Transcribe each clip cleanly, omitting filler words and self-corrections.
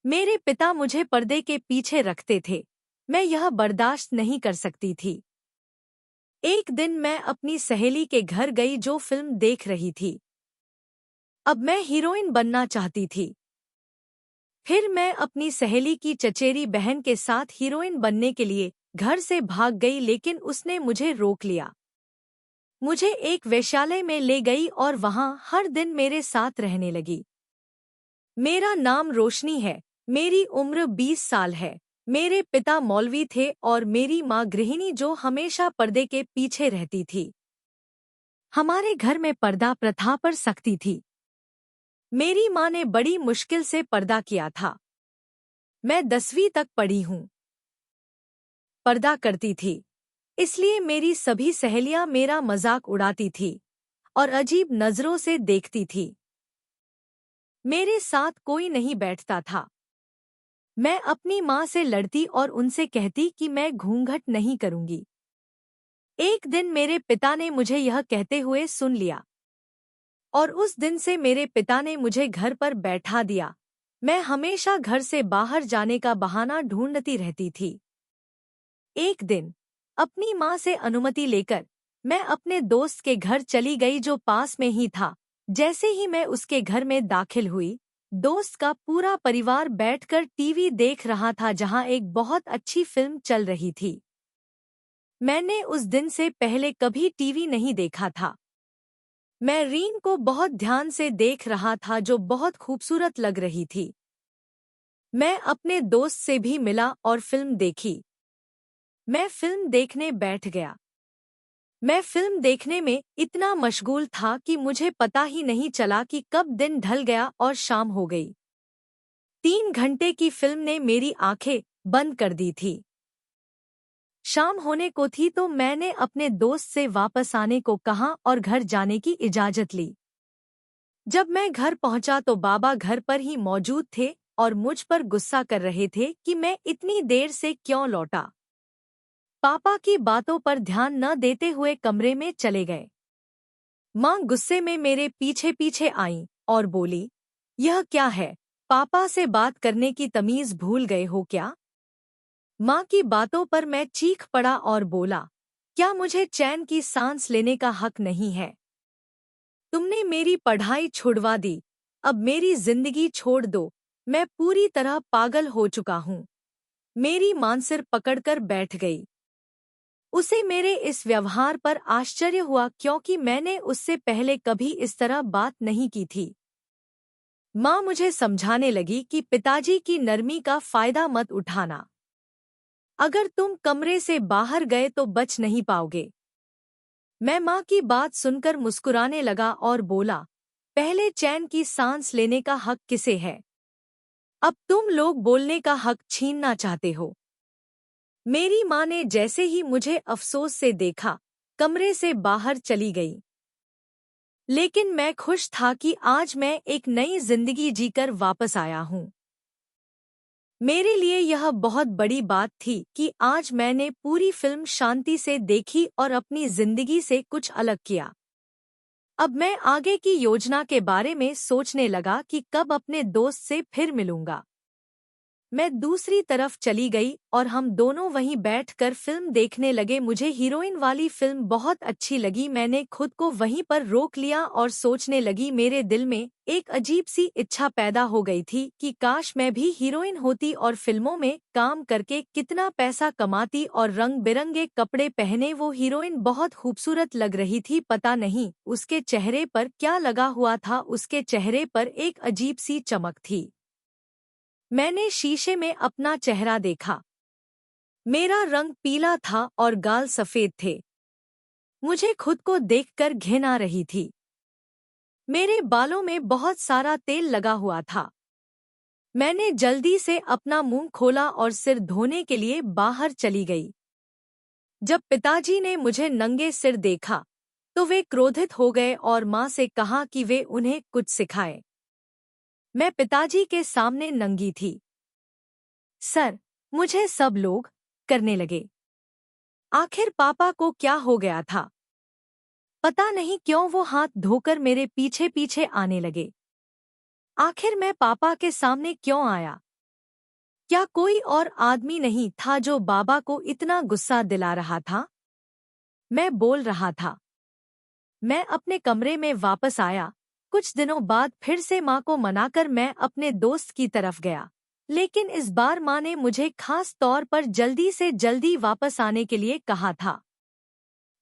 मेरे पिता मुझे पर्दे के पीछे रखते थे। मैं यह बर्दाश्त नहीं कर सकती थी। एक दिन मैं अपनी सहेली के घर गई जो फिल्म देख रही थी। अब मैं हीरोइन बनना चाहती थी। फिर मैं अपनी सहेली की चचेरी बहन के साथ हीरोइन बनने के लिए घर से भाग गई, लेकिन उसने मुझे रोक लिया। मुझे एक वेश्यालय में ले गई और वहां हर दिन मेरे साथ रहने लगी। मेरा नाम रोशनी है। मेरी उम्र 20 साल है। मेरे पिता मौलवी थे और मेरी माँ गृहिणी जो हमेशा पर्दे के पीछे रहती थी। हमारे घर में पर्दा प्रथा पर सख्ती थी। मेरी माँ ने बड़ी मुश्किल से पर्दा किया था। मैं 10वीं तक पढ़ी हूँ। पर्दा करती थी, इसलिए मेरी सभी सहेलियां मेरा मजाक उड़ाती थी और अजीब नजरों से देखती थी। मेरे साथ कोई नहीं बैठता था। मैं अपनी माँ से लड़ती और उनसे कहती कि मैं घूंघट नहीं करूंगी। एक दिन मेरे पिता ने मुझे यह कहते हुए सुन लिया और उस दिन से मेरे पिता ने मुझे घर पर बैठा दिया। मैं हमेशा घर से बाहर जाने का बहाना ढूंढती रहती थी। एक दिन अपनी माँ से अनुमति लेकर मैं अपने दोस्त के घर चली गई जो पास में ही था। जैसे ही मैं उसके घर में दाखिल हुई, दोस्त का पूरा परिवार बैठकर टीवी देख रहा था जहां एक बहुत अच्छी फिल्म चल रही थी। मैंने उस दिन से पहले कभी टीवी नहीं देखा था। मैं रीन को बहुत ध्यान से देख रहा था जो बहुत खूबसूरत लग रही थी। मैं अपने दोस्त से भी मिला और फिल्म देखी। मैं फिल्म देखने बैठ गया। मैं फिल्म देखने में इतना मशगूल था कि मुझे पता ही नहीं चला कि कब दिन ढल गया और शाम हो गई। 3 घंटे की फिल्म ने मेरी आंखें बंद कर दी थी। शाम होने को थी तो मैंने अपने दोस्त से वापस आने को कहा और घर जाने की इजाजत ली। जब मैं घर पहुंचा तो बाबा घर पर ही मौजूद थे और मुझ पर गुस्सा कर रहे थे कि मैं इतनी देर से क्यों लौटा। पापा की बातों पर ध्यान न देते हुए कमरे में चले गए। माँ गुस्से में मेरे पीछे पीछे आई और बोली, यह क्या है? पापा से बात करने की तमीज भूल गए हो क्या? माँ की बातों पर मैं चीख पड़ा और बोला, क्या मुझे चैन की सांस लेने का हक नहीं है? तुमने मेरी पढ़ाई छुड़वा दी, अब मेरी जिंदगी छोड़ दो। मैं पूरी तरह पागल हो चुका हूँ। मेरी माँ सिर पकड़कर बैठ गई। उसे मेरे इस व्यवहार पर आश्चर्य हुआ क्योंकि मैंने उससे पहले कभी इस तरह बात नहीं की थी। माँ मुझे समझाने लगी कि पिताजी की नरमी का फायदा मत उठाना। अगर तुम कमरे से बाहर गए तो बच नहीं पाओगे। मैं माँ की बात सुनकर मुस्कुराने लगा और बोला, पहले चैन की सांस लेने का हक किसे है? अब तुम लोग बोलने का हक छीनना चाहते हो। मेरी माँ ने जैसे ही मुझे अफसोस से देखा, कमरे से बाहर चली गई। लेकिन मैं खुश था कि आज मैं एक नई जिंदगी जीकर वापस आया हूँ। मेरे लिए यह बहुत बड़ी बात थी कि आज मैंने पूरी फिल्म शांति से देखी और अपनी जिंदगी से कुछ अलग किया। अब मैं आगे की योजना के बारे में सोचने लगा कि कब अपने दोस्त से फिर मिलूंगा। मैं दूसरी तरफ चली गई और हम दोनों वहीं बैठकर फिल्म देखने लगे। मुझे हीरोइन वाली फिल्म बहुत अच्छी लगी। मैंने खुद को वहीं पर रोक लिया और सोचने लगी। मेरे दिल में एक अजीब सी इच्छा पैदा हो गई थी कि काश मैं भी हीरोइन होती और फिल्मों में काम करके कितना पैसा कमाती और रंग बिरंगे कपड़े पहने वो हीरोइन बहुत खूबसूरत लग रही थी। पता नहीं उसके चेहरे पर क्या लगा हुआ था, उसके चेहरे पर एक अजीब सी चमक थी। मैंने शीशे में अपना चेहरा देखा। मेरा रंग पीला था और गाल सफेद थे। मुझे खुद को देखकर घिन आ रही थी। मेरे बालों में बहुत सारा तेल लगा हुआ था। मैंने जल्दी से अपना मुंह खोला और सिर धोने के लिए बाहर चली गई। जब पिताजी ने मुझे नंगे सिर देखा तो वे क्रोधित हो गए और माँ से कहा कि वे उन्हें कुछ सिखाएं। मैं पिताजी के सामने नंगी थी। सर, मुझे सब लोग करने लगे। आखिर पापा को क्या हो गया था? पता नहीं क्यों वो हाथ धोकर मेरे पीछे पीछे आने लगे। आखिर मैं पापा के सामने क्यों आया? क्या कोई और आदमी नहीं था जो बाबा को इतना गुस्सा दिला रहा था? मैं बोल रहा था। मैं अपने कमरे में वापस आया। कुछ दिनों बाद फिर से माँ को मनाकर मैं अपने दोस्त की तरफ गया, लेकिन इस बार माँ ने मुझे खास तौर पर जल्दी से जल्दी वापस आने के लिए कहा था।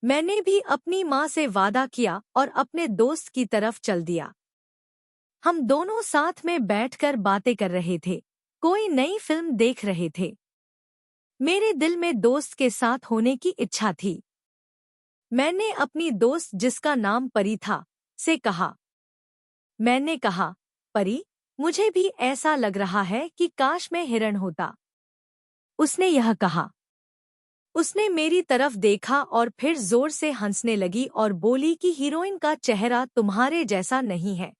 मैंने भी अपनी माँ से वादा किया और अपने दोस्त की तरफ चल दिया। हम दोनों साथ में बैठकर बातें कर रहे थे, कोई नई फिल्म देख रहे थे। मेरे दिल में दोस्त के साथ होने की इच्छा थी। मैंने अपनी दोस्त, जिसका नाम परी था, से कहा। मैंने कहा, परी, मुझे भी ऐसा लग रहा है कि काश मैं हिरण होता। उसने यह कहा। उसने मेरी तरफ देखा और फिर जोर से हंसने लगी और बोली कि हीरोइन का चेहरा तुम्हारे जैसा नहीं है।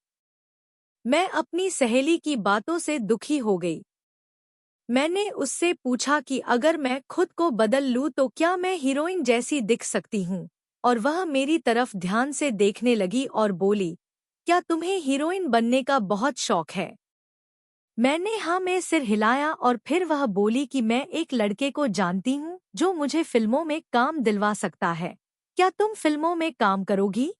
मैं अपनी सहेली की बातों से दुखी हो गई। मैंने उससे पूछा कि अगर मैं खुद को बदल लूं तो क्या मैं हीरोइन जैसी दिख सकती हूं, और वह मेरी तरफ ध्यान से देखने लगी और बोली, क्या तुम्हें हीरोइन बनने का बहुत शौक है? मैंने हाँ में सिर हिलाया और फिर वह बोली कि मैं एक लड़के को जानती हूँ जो मुझे फिल्मों में काम दिलवा सकता है। क्या तुम फिल्मों में काम करोगी?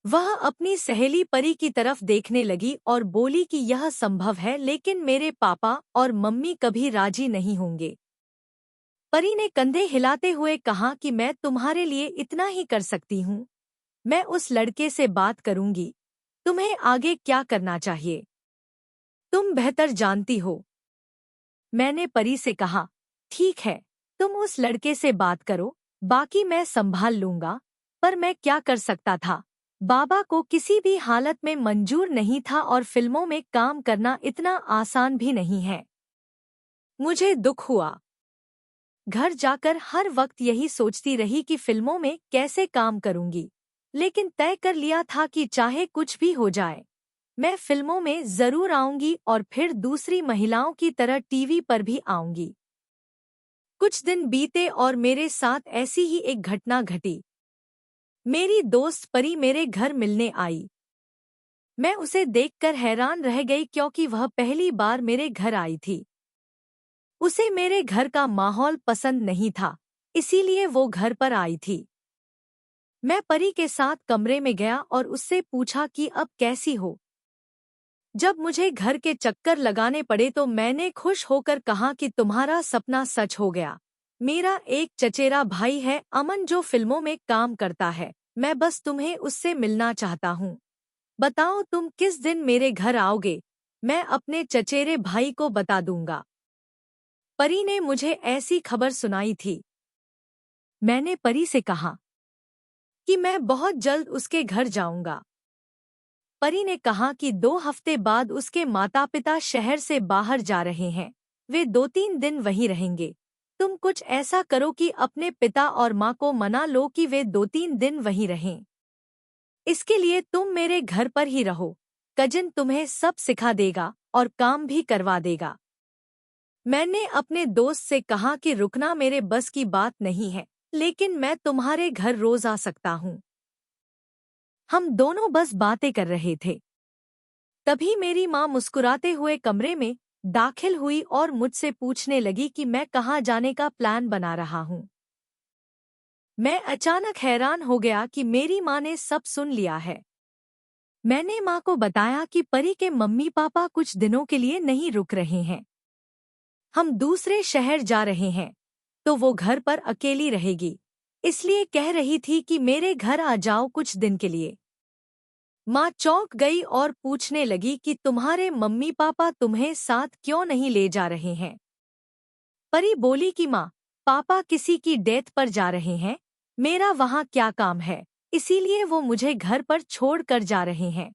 वह अपनी सहेली परी की तरफ देखने लगी और बोली कि यह संभव है, लेकिन मेरे पापा और मम्मी कभी राजी नहीं होंगे। परी ने कंधे हिलाते हुए कहा कि मैं तुम्हारे लिए इतना ही कर सकती हूँ। मैं उस लड़के से बात करूंगी। तुम्हें आगे क्या करना चाहिए तुम बेहतर जानती हो। मैंने परी से कहा, ठीक है, तुम उस लड़के से बात करो, बाकी मैं संभाल लूंगा। पर मैं क्या कर सकता था? बाबा को किसी भी हालत में मंजूर नहीं था और फिल्मों में काम करना इतना आसान भी नहीं है। मुझे दुख हुआ। घर जाकर हर वक्त यही सोचती रही कि फिल्मों में कैसे काम करूंगी, लेकिन तय कर लिया था कि चाहे कुछ भी हो जाए, मैं फिल्मों में जरूर आऊंगी और फिर दूसरी महिलाओं की तरह टीवी पर भी आऊंगी। कुछ दिन बीते और मेरे साथ ऐसी ही एक घटना घटी। मेरी दोस्त परी मेरे घर मिलने आई। मैं उसे देखकर हैरान रह गई क्योंकि वह पहली बार मेरे घर आई थी। उसे मेरे घर का माहौल पसंद नहीं था, इसीलिए वो घर पर आई थी। मैं परी के साथ कमरे में गया और उससे पूछा कि अब कैसी हो। जब मुझे घर के चक्कर लगाने पड़े तो मैंने खुश होकर कहा कि तुम्हारा सपना सच हो गया। मेरा एक चचेरा भाई है अमन, जो फिल्मों में काम करता है। मैं बस तुम्हें उससे मिलना चाहता हूँ। बताओ तुम किस दिन मेरे घर आओगे? मैं अपने चचेरे भाई को बता दूंगा। परी ने मुझे ऐसी खबर सुनाई थी। मैंने परी से कहा कि मैं बहुत जल्द उसके घर जाऊंगा। परी ने कहा कि 2 हफ्ते बाद उसके माता पिता शहर से बाहर जा रहे हैं। वे 2-3 दिन वहीं रहेंगे। तुम कुछ ऐसा करो कि अपने पिता और माँ को मना लो कि वे 2-3 दिन वहीं रहें। इसके लिए तुम मेरे घर पर ही रहो। कजिन तुम्हें सब सिखा देगा और काम भी करवा देगा। मैंने अपने दोस्त से कहा कि रुकना मेरे बस की बात नहीं है, लेकिन मैं तुम्हारे घर रोज आ सकता हूँ। हम दोनों बस बातें कर रहे थे। तभी मेरी माँ मुस्कुराते हुए कमरे में दाखिल हुई और मुझसे पूछने लगी कि मैं कहाँ जाने का प्लान बना रहा हूँ। मैं अचानक हैरान हो गया कि मेरी माँ ने सब सुन लिया है। मैंने माँ को बताया कि परी के मम्मी पापा कुछ दिनों के लिए नहीं रुक रहे हैं। हम दूसरे शहर जा रहे हैं, तो वो घर पर अकेली रहेगी, इसलिए कह रही थी कि मेरे घर आ जाओ कुछ दिन के लिए। माँ चौंक गई और पूछने लगी कि तुम्हारे मम्मी पापा तुम्हें साथ क्यों नहीं ले जा रहे हैं? परी बोली कि माँ, पापा किसी की डेथ पर जा रहे हैं, मेरा वहाँ क्या काम है, इसीलिए वो मुझे घर पर छोड़ कर जा रहे हैं।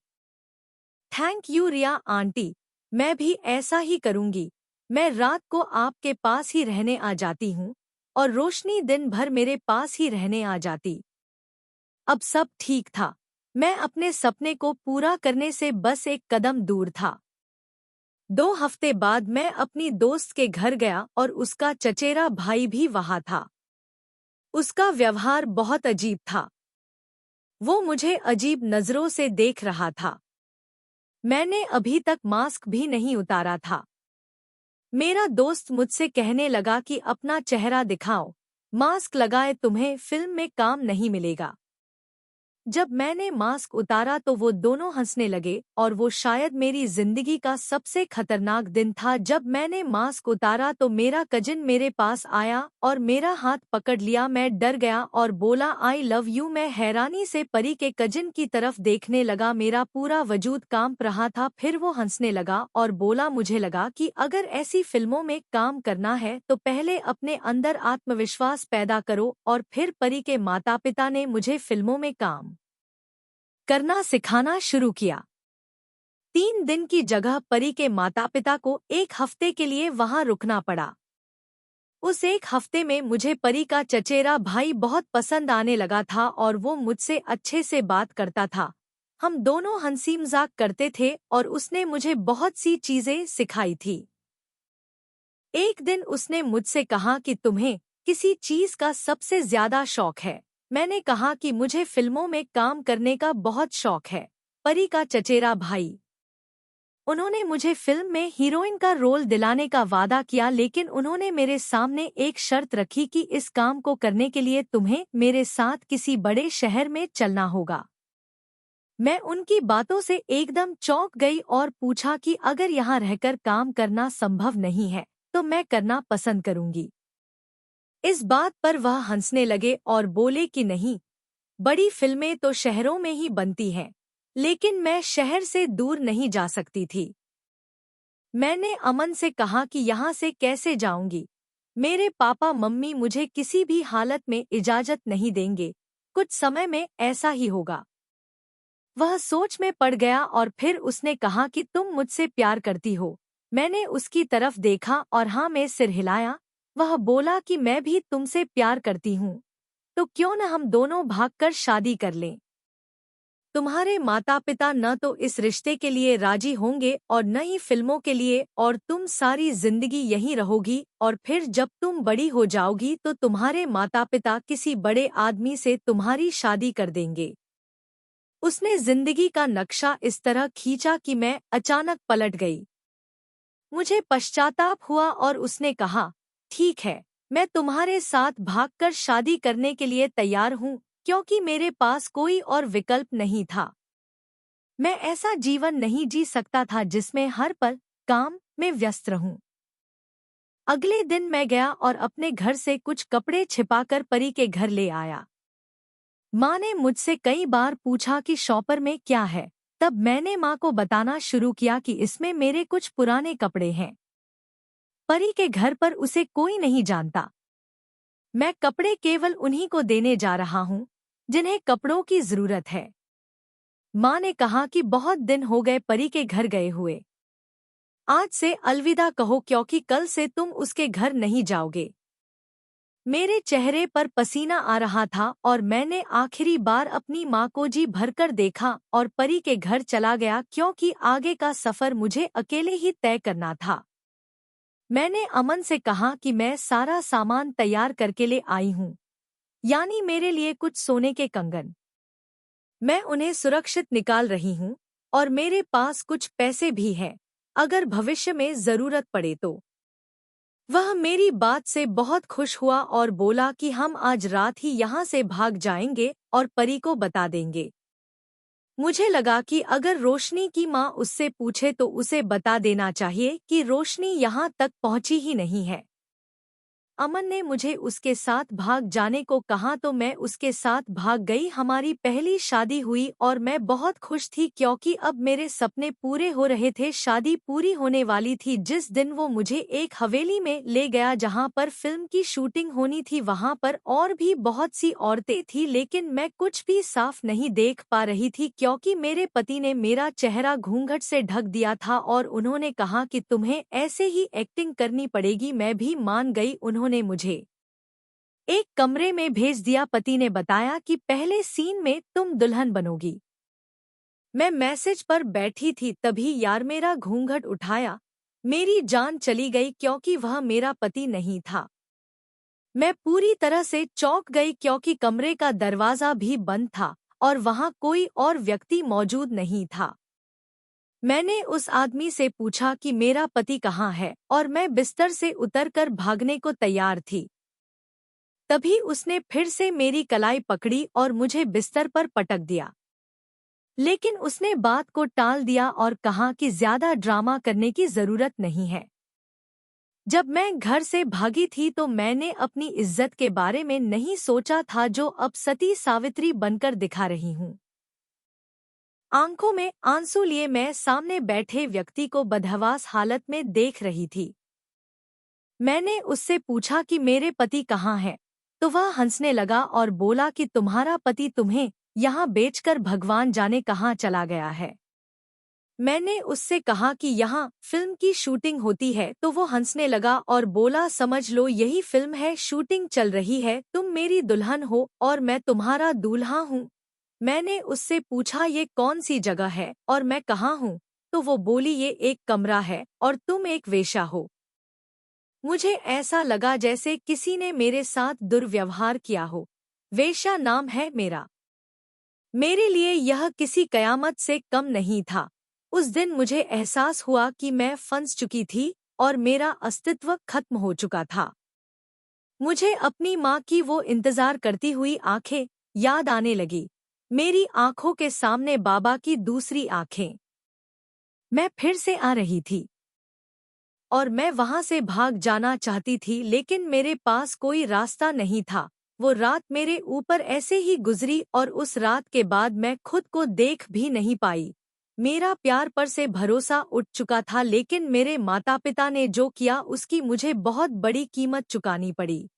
थैंक यू रिया आंटी, मैं भी ऐसा ही करूँगी। मैं रात को आपके पास ही रहने आ जाती हूँ और रोशनी दिन भर मेरे पास ही रहने आ जाती। अब सब ठीक था। मैं अपने सपने को पूरा करने से बस एक कदम दूर था। 2 हफ्ते बाद मैं अपनी दोस्त के घर गया और उसका चचेरा भाई भी वहाँ था। उसका व्यवहार बहुत अजीब था। वो मुझे अजीब नजरों से देख रहा था। मैंने अभी तक मास्क भी नहीं उतारा था। मेरा दोस्त मुझसे कहने लगा कि अपना चेहरा दिखाओ, मास्क लगाए, तुम्हें फिल्म में काम नहीं मिलेगा। जब मैंने मास्क उतारा तो वो दोनों हंसने लगे और वो शायद मेरी जिंदगी का सबसे खतरनाक दिन था। जब मैंने मास्क उतारा तो मेरा कजिन मेरे पास आया और मेरा हाथ पकड़ लिया। मैं डर गया और बोला, आई लव यू। मैं हैरानी से परी के कजिन की तरफ देखने लगा, मेरा पूरा वजूद कांप रहा था। फिर वो हंसने लगा और बोला, मुझे लगा कि अगर ऐसी फिल्मों में काम करना है तो पहले अपने अंदर आत्मविश्वास पैदा करो। और फिर परी के माता पिता ने मुझे फिल्मों में काम करना सिखाना शुरू किया। 3 दिन की जगह परी के माता पिता को 1 हफ्ते के लिए वहां रुकना पड़ा। उस 1 हफ्ते में मुझे परी का चचेरा भाई बहुत पसंद आने लगा था और वो मुझसे अच्छे से बात करता था। हम दोनों हंसी मजाक करते थे और उसने मुझे बहुत सी चीजें सिखाई थी। एक दिन उसने मुझसे कहा कि तुम्हें किसी चीज का सबसे ज्यादा शौक है। मैंने कहा कि मुझे फिल्मों में काम करने का बहुत शौक है। परी का चचेरा भाई, उन्होंने मुझे फिल्म में हीरोइन का रोल दिलाने का वादा किया, लेकिन उन्होंने मेरे सामने एक शर्त रखी कि इस काम को करने के लिए तुम्हें मेरे साथ किसी बड़े शहर में चलना होगा। मैं उनकी बातों से एकदम चौंक गई और पूछा कि अगर यहाँ रहकर काम करना संभव नहीं है तो मैं करना पसंद करूंगी। इस बात पर वह हंसने लगे और बोले कि नहीं, बड़ी फिल्में तो शहरों में ही बनती हैं, लेकिन मैं शहर से दूर नहीं जा सकती थी। मैंने अमन से कहा कि यहाँ से कैसे जाऊंगी, मेरे पापा मम्मी मुझे किसी भी हालत में इजाजत नहीं देंगे, कुछ समय में ऐसा ही होगा। वह सोच में पड़ गया और फिर उसने कहा कि तुम मुझसे प्यार करती हो। मैंने उसकी तरफ देखा और हाँ में सिर हिलाया। वह बोला कि मैं भी तुमसे प्यार करती हूँ, तो क्यों न हम दोनों भागकर शादी कर लें। तुम्हारे माता पिता न तो इस रिश्ते के लिए राजी होंगे और न ही फिल्मों के लिए, और तुम सारी जिंदगी यहीं रहोगी और फिर जब तुम बड़ी हो जाओगी तो तुम्हारे माता पिता किसी बड़े आदमी से तुम्हारी शादी कर देंगे। उसने जिंदगी का नक्शा इस तरह खींचा कि मैं अचानक पलट गई। मुझे पश्चाताप हुआ और उसने कहा, ठीक है, मैं तुम्हारे साथ भागकर शादी करने के लिए तैयार हूँ, क्योंकि मेरे पास कोई और विकल्प नहीं था। मैं ऐसा जीवन नहीं जी सकता था जिसमें हर पल काम में व्यस्त रहूं। अगले दिन मैं गया और अपने घर से कुछ कपड़े छिपाकर परी के घर ले आया। माँ ने मुझसे कई बार पूछा कि शॉपर में क्या है। तब मैंने माँ को बताना शुरू किया कि इसमें मेरे कुछ पुराने कपड़े हैं। परी के घर पर उसे कोई नहीं जानता। मैं कपड़े केवल उन्हीं को देने जा रहा हूँ जिन्हें कपड़ों की जरूरत है। माँ ने कहा कि बहुत दिन हो गए परी के घर गए हुए। आज से अलविदा कहो, क्योंकि कल से तुम उसके घर नहीं जाओगे। मेरे चेहरे पर पसीना आ रहा था और मैंने आखिरी बार अपनी माँ को जी भरकर देखा और परी के घर चला गया, क्योंकि आगे का सफर मुझे अकेले ही तय करना था। मैंने अमन से कहा कि मैं सारा सामान तैयार करके ले आई हूँ, यानी मेरे लिए कुछ सोने के कंगन। मैं उन्हें सुरक्षित निकाल रही हूँ और मेरे पास कुछ पैसे भी हैं, अगर भविष्य में जरूरत पड़े तो। वह मेरी बात से बहुत खुश हुआ और बोला कि हम आज रात ही यहाँ से भाग जाएंगे और परी को बता देंगे। मुझे लगा कि अगर रोशनी की माँ उससे पूछे तो उसे बता देना चाहिए कि रोशनी यहाँ तक पहुँची ही नहीं है। अमन ने मुझे उसके साथ भाग जाने को कहा तो मैं उसके साथ भाग गई। हमारी पहली शादी हुई और मैं बहुत खुश थी, क्योंकि अब मेरे सपने पूरे हो रहे थे। शादी पूरी होने वाली थी जिस दिन वो मुझे एक हवेली में ले गया जहां पर फिल्म की शूटिंग होनी थी। वहां पर और भी बहुत सी औरतें थी, लेकिन मैं कुछ भी साफ नहीं देख पा रही थी, क्योंकि मेरे पति ने मेरा चेहरा घूंघट से ढक दिया था और उन्होंने कहा कि तुम्हें ऐसे ही एक्टिंग करनी पड़ेगी। मैं भी मान गई। उन्होंने मुझे एक कमरे में भेज दिया। पति ने बताया कि पहले सीन में तुम दुल्हन बनोगी। मैं मैसेज पर बैठी थी, तभी यार मेरा घूंघट उठाया। मेरी जान चली गई, क्योंकि वह मेरा पति नहीं था। मैं पूरी तरह से चौंक गई, क्योंकि कमरे का दरवाजा भी बंद था और वहां कोई और व्यक्ति मौजूद नहीं था। मैंने उस आदमी से पूछा कि मेरा पति कहाँ है और मैं बिस्तर से उतरकर भागने को तैयार थी। तभी उसने फिर से मेरी कलाई पकड़ी और मुझे बिस्तर पर पटक दिया। लेकिन उसने बात को टाल दिया और कहा कि ज्यादा ड्रामा करने की जरूरत नहीं है। जब मैं घर से भागी थी तो मैंने अपनी इज्जत के बारे में नहीं सोचा था जो अब सती सावित्री बनकर दिखा रही हूँ। आंखों में आंसू लिए मैं सामने बैठे व्यक्ति को बदहवास हालत में देख रही थी। मैंने उससे पूछा कि मेरे पति कहाँ है, तो वह हंसने लगा और बोला कि तुम्हारा पति तुम्हें यहाँ बेचकर भगवान जाने कहाँ चला गया है। मैंने उससे कहा कि यहाँ फिल्म की शूटिंग होती है, तो वो हंसने लगा और बोला समझ लो यही फिल्म है, शूटिंग चल रही है, तुम मेरी दुल्हन हो और मैं तुम्हारा दूल्हा हूँ। मैंने उससे पूछा ये कौन सी जगह है और मैं कहाँ हूँ, तो वो बोली ये एक कमरा है और तुम एक वेश्या हो। मुझे ऐसा लगा जैसे किसी ने मेरे साथ दुर्व्यवहार किया हो। वेश्या नाम है मेरा। मेरे लिए यह किसी कयामत से कम नहीं था। उस दिन मुझे एहसास हुआ कि मैं फंस चुकी थी और मेरा अस्तित्व खत्म हो चुका था। मुझे अपनी माँ की वो इंतजार करती हुई आंखें याद आने लगी। मेरी आंखों के सामने बाबा की दूसरी आंखें। मैं फिर से आ रही थी और मैं वहां से भाग जाना चाहती थी, लेकिन मेरे पास कोई रास्ता नहीं था। वो रात मेरे ऊपर ऐसे ही गुजरी और उस रात के बाद मैं खुद को देख भी नहीं पाई। मेरा प्यार पर से भरोसा उठ चुका था, लेकिन मेरे माता पिता ने जो किया उसकी मुझे बहुत बड़ी कीमत चुकानी पड़ी।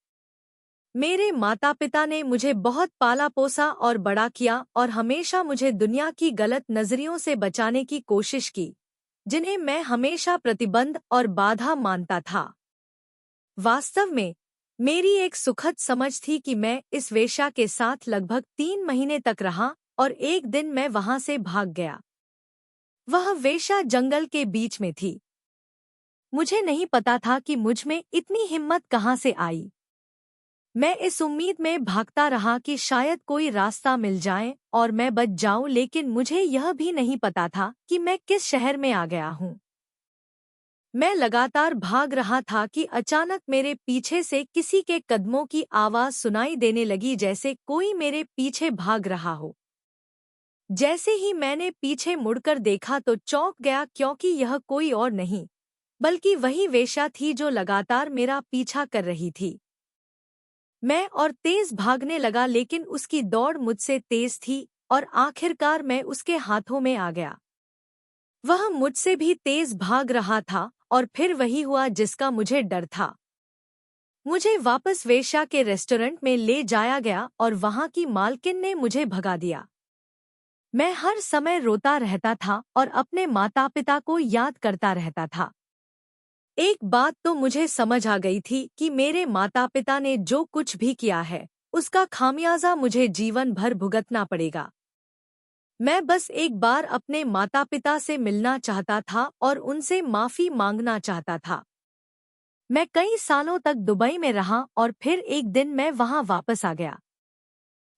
मेरे माता पिता ने मुझे बहुत पाला पोसा और बड़ा किया और हमेशा मुझे दुनिया की गलत नजरियों से बचाने की कोशिश की, जिन्हें मैं हमेशा प्रतिबंध और बाधा मानता था। वास्तव में मेरी एक सुखद समझ थी कि मैं इस वेश्या के साथ लगभग 3 महीने तक रहा और एक दिन मैं वहां से भाग गया। वह वेश्या जंगल के बीच में थी। मुझे नहीं पता था कि मुझ में इतनी हिम्मत कहाँ से आई। मैं इस उम्मीद में भागता रहा कि शायद कोई रास्ता मिल जाए और मैं बच जाऊं, लेकिन मुझे यह भी नहीं पता था कि मैं किस शहर में आ गया हूं। मैं लगातार भाग रहा था कि अचानक मेरे पीछे से किसी के कदमों की आवाज सुनाई देने लगी, जैसे कोई मेरे पीछे भाग रहा हो। जैसे ही मैंने पीछे मुड़कर देखा तो चौंक गया, क्योंकि यह कोई और नहीं बल्कि वही वेश्या थी जो लगातार मेरा पीछा कर रही थी। मैं और तेज भागने लगा, लेकिन उसकी दौड़ मुझसे तेज थी और आखिरकार मैं उसके हाथों में आ गया। वह मुझसे भी तेज भाग रहा था और फिर वही हुआ जिसका मुझे डर था। मुझे वापस वेश्या के रेस्टोरेंट में ले जाया गया और वहां की मालकिन ने मुझे भगा दिया। मैं हर समय रोता रहता था और अपने माता पिता को याद करता रहता था। एक बात तो मुझे समझ आ गई थी कि मेरे माता पिता ने जो कुछ भी किया है उसका खामियाजा मुझे जीवन भर भुगतना पड़ेगा। मैं बस एक बार अपने माता पिता से मिलना चाहता था और उनसे माफी मांगना चाहता था। मैं कई सालों तक दुबई में रहा और फिर एक दिन मैं वहां वापस आ गया।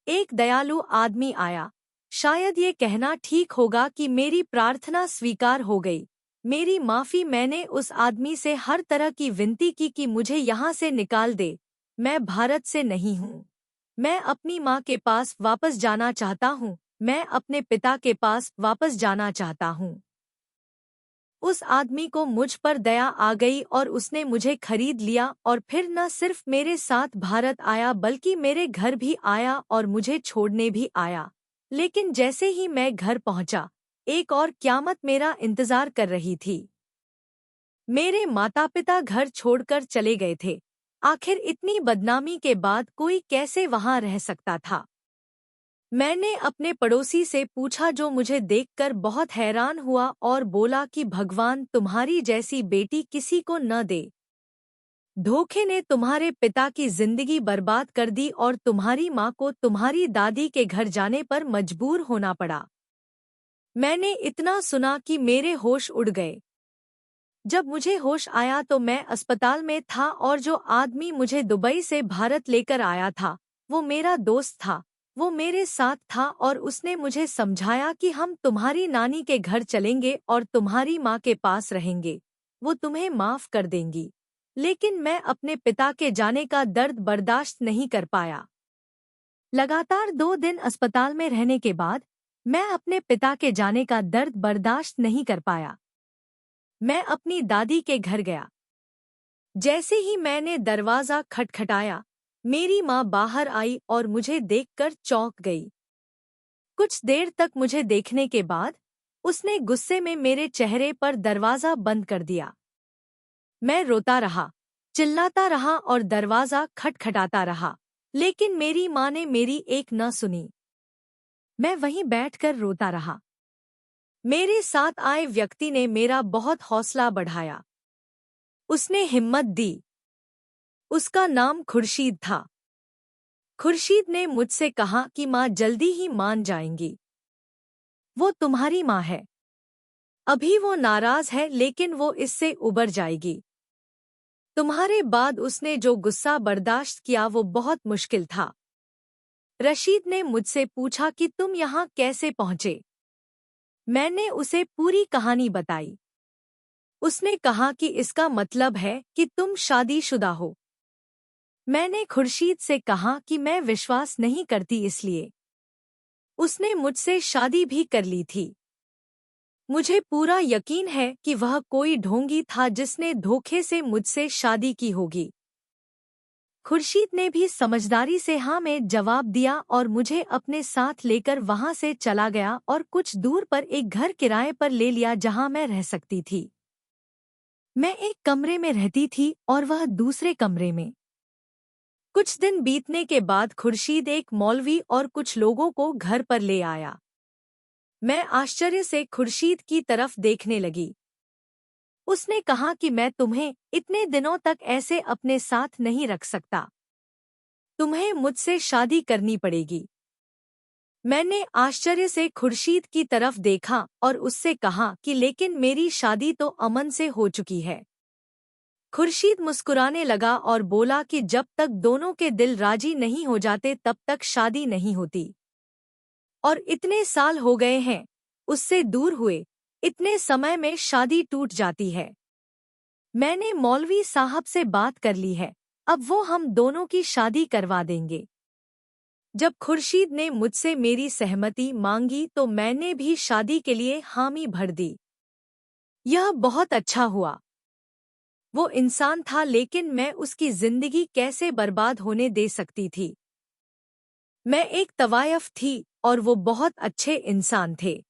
एक दयालु आदमी आया। शायद ये कहना ठीक होगा कि मेरी प्रार्थना स्वीकार हो गई। मेरी माफी। मैंने उस आदमी से हर तरह की विनती की कि मुझे यहाँ से निकाल दे। मैं भारत से नहीं हूँ। मैं अपनी माँ के पास वापस जाना चाहता हूँ। मैं अपने पिता के पास वापस जाना चाहता हूँ। उस आदमी को मुझ पर दया आ गई और उसने मुझे खरीद लिया और फिर न सिर्फ मेरे साथ भारत आया बल्कि मेरे घर भी आया और मुझे छोड़ने भी आया। लेकिन जैसे ही मैं घर पहुंचा, एक और क़यामत मेरा इंतजार कर रही थी। मेरे माता पिता घर छोड़कर चले गए थे। आखिर इतनी बदनामी के बाद कोई कैसे वहां रह सकता था? मैंने अपने पड़ोसी से पूछा, जो मुझे देखकर बहुत हैरान हुआ और बोला कि भगवान तुम्हारी जैसी बेटी किसी को न दे। धोखे ने तुम्हारे पिता की जिंदगी बर्बाद कर दी और तुम्हारी माँ को तुम्हारी दादी के घर जाने पर मजबूर होना पड़ा। मैंने इतना सुना कि मेरे होश उड़ गए। जब मुझे होश आया तो मैं अस्पताल में था और जो आदमी मुझे दुबई से भारत लेकर आया था वो मेरा दोस्त था। वो मेरे साथ था और उसने मुझे समझाया कि हम तुम्हारी नानी के घर चलेंगे और तुम्हारी माँ के पास रहेंगे। वो तुम्हें माफ कर देंगी। लेकिन मैं अपने पिता के जाने का दर्द बर्दाश्त नहीं कर पाया। लगातार 2 दिन अस्पताल में रहने के बाद मैं अपने पिता के जाने का दर्द बर्दाश्त नहीं कर पाया। मैं अपनी दादी के घर गया। जैसे ही मैंने दरवाजा खटखटाया, मेरी माँ बाहर आई और मुझे देखकर चौंक गई। कुछ देर तक मुझे देखने के बाद उसने गुस्से में मेरे चेहरे पर दरवाजा बंद कर दिया। मैं रोता रहा, चिल्लाता रहा और दरवाजा खटखटाता रहा, लेकिन मेरी माँ ने मेरी एक न सुनी। मैं वहीं बैठकर रोता रहा। मेरे साथ आए व्यक्ति ने मेरा बहुत हौसला बढ़ाया। उसने हिम्मत दी। उसका नाम खुर्शीद था। खुर्शीद ने मुझसे कहा कि माँ जल्दी ही मान जाएंगी। वो तुम्हारी माँ है। अभी वो नाराज है लेकिन वो इससे उबर जाएगी। तुम्हारे बाद उसने जो गुस्सा बर्दाश्त किया वो बहुत मुश्किल था। रशीद ने मुझसे पूछा कि तुम यहाँ कैसे पहुँचे। मैंने उसे पूरी कहानी बताई। उसने कहा कि इसका मतलब है कि तुम शादीशुदा हो। मैंने खुर्शीद से कहा कि मैं विश्वास नहीं करती इसलिए। उसने मुझसे शादी भी कर ली थी। मुझे पूरा यकीन है कि वह कोई ढोंगी था जिसने धोखे से मुझसे शादी की होगी। खुर्शीद ने भी समझदारी से हाँ में जवाब दिया और मुझे अपने साथ लेकर वहां से चला गया और कुछ दूर पर एक घर किराए पर ले लिया जहां मैं रह सकती थी। मैं एक कमरे में रहती थी और वह दूसरे कमरे में। कुछ दिन बीतने के बाद खुर्शीद एक मौलवी और कुछ लोगों को घर पर ले आया। मैं आश्चर्य से खुर्शीद की तरफ देखने लगी। उसने कहा कि मैं तुम्हें इतने दिनों तक ऐसे अपने साथ नहीं रख सकता। तुम्हें मुझसे शादी करनी पड़ेगी। मैंने आश्चर्य से खुर्शीद की तरफ देखा और उससे कहा कि लेकिन मेरी शादी तो अमन से हो चुकी है। खुर्शीद मुस्कुराने लगा और बोला कि जब तक दोनों के दिल राजी नहीं हो जाते तब तक शादी नहीं होती। और इतने साल हो गए हैं उससे दूर हुए, इतने समय में शादी टूट जाती है। मैंने मौलवी साहब से बात कर ली है, अब वो हम दोनों की शादी करवा देंगे। जब खुर्शीद ने मुझसे मेरी सहमति मांगी तो मैंने भी शादी के लिए हामी भर दी। यह बहुत अच्छा हुआ। वो इंसान था लेकिन मैं उसकी जिंदगी कैसे बर्बाद होने दे सकती थी। मैं एक तवायफ थी और वो बहुत अच्छे इंसान थे।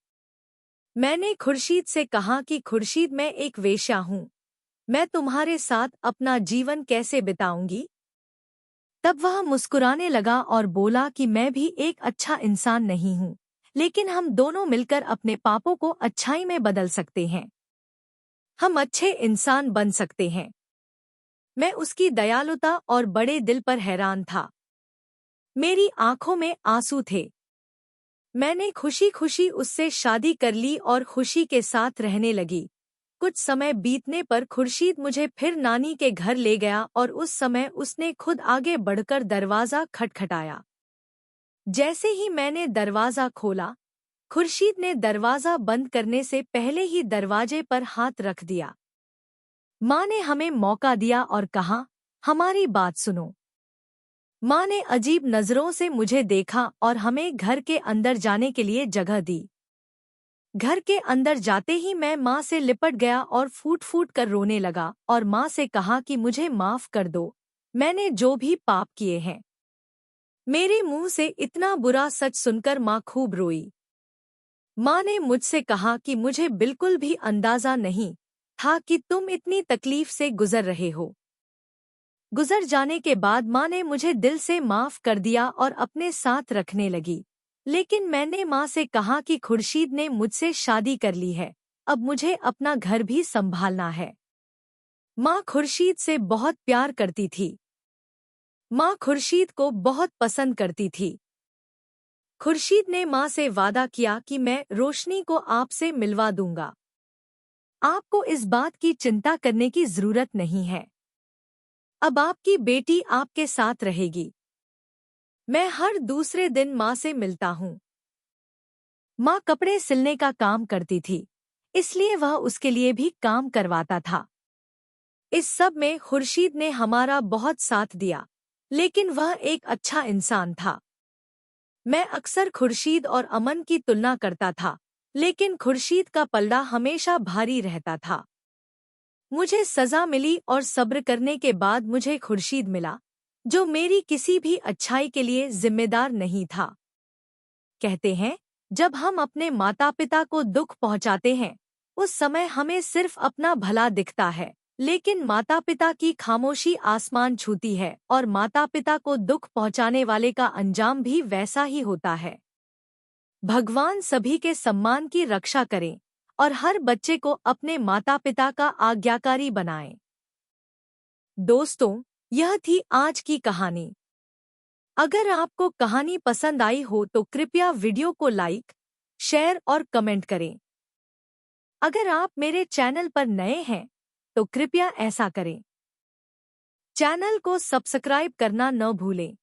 मैंने खुर्शीद से कहा कि खुर्शीद मैं एक वेश्या हूँ, मैं तुम्हारे साथ अपना जीवन कैसे बिताऊंगी। तब वह मुस्कुराने लगा और बोला कि मैं भी एक अच्छा इंसान नहीं हूँ, लेकिन हम दोनों मिलकर अपने पापों को अच्छाई में बदल सकते हैं। हम अच्छे इंसान बन सकते हैं। मैं उसकी दयालुता और बड़े दिल पर हैरान था। मेरी आंखों में आंसू थे। मैंने खुशी खुशी उससे शादी कर ली और खुशी के साथ रहने लगी। कुछ समय बीतने पर खुर्शीद मुझे फिर नानी के घर ले गया और उस समय उसने खुद आगे बढ़कर दरवाज़ा खटखटाया। जैसे ही मैंने दरवाज़ा खोला, खुर्शीद ने दरवाज़ा बंद करने से पहले ही दरवाजे पर हाथ रख दिया। माँ ने हमें मौका दिया और कहा, हमारी बात सुनो। माँ ने अजीब नज़रों से मुझे देखा और हमें घर के अंदर जाने के लिए जगह दी। घर के अंदर जाते ही मैं माँ से लिपट गया और फूट फूट कर रोने लगा और माँ से कहा कि मुझे माफ़ कर दो, मैंने जो भी पाप किए हैं। मेरे मुंह से इतना बुरा सच सुनकर माँ खूब रोई। माँ ने मुझसे कहा कि मुझे बिल्कुल भी अंदाज़ा नहीं था कि तुम इतनी तकलीफ से गुजर रहे हो। गुजर जाने के बाद माँ ने मुझे दिल से माफ़ कर दिया और अपने साथ रखने लगी। लेकिन मैंने माँ से कहा कि खुर्शीद ने मुझसे शादी कर ली है, अब मुझे अपना घर भी संभालना है। माँ खुर्शीद से बहुत प्यार करती थी। माँ खुर्शीद को बहुत पसंद करती थी। खुर्शीद ने माँ से वादा किया कि मैं रोशनी को आपसे मिलवा दूंगा। आपको इस बात की चिंता करने की जरूरत नहीं है। अब आपकी बेटी आपके साथ रहेगी। मैं हर दूसरे दिन माँ से मिलता हूँ। माँ कपड़े सिलने का काम करती थी, इसलिए वह उसके लिए भी काम करवाता था। इस सब में खुर्शीद ने हमारा बहुत साथ दिया, लेकिन वह एक अच्छा इंसान था। मैं अक्सर खुर्शीद और अमन की तुलना करता था, लेकिन खुर्शीद का पलड़ा हमेशा भारी रहता था। मुझे सजा मिली और सब्र करने के बाद मुझे खुर्शीद मिला, जो मेरी किसी भी अच्छाई के लिए जिम्मेदार नहीं था। कहते हैं, जब हम अपने माता पिता को दुख पहुंचाते हैं, उस समय हमें सिर्फ अपना भला दिखता है, लेकिन माता पिता की खामोशी आसमान छूती है और माता पिता को दुख पहुंचाने वाले का अंजाम भी वैसा ही होता है। भगवान सभी के सम्मान की रक्षा करें और हर बच्चे को अपने माता पिता का आज्ञाकारी बनाएं। दोस्तों, यह थी आज की कहानी। अगर आपको कहानी पसंद आई हो तो कृपया वीडियो को लाइक, शेयर और कमेंट करें। अगर आप मेरे चैनल पर नए हैं तो कृपया ऐसा करें। चैनल को सब्सक्राइब करना न भूलें।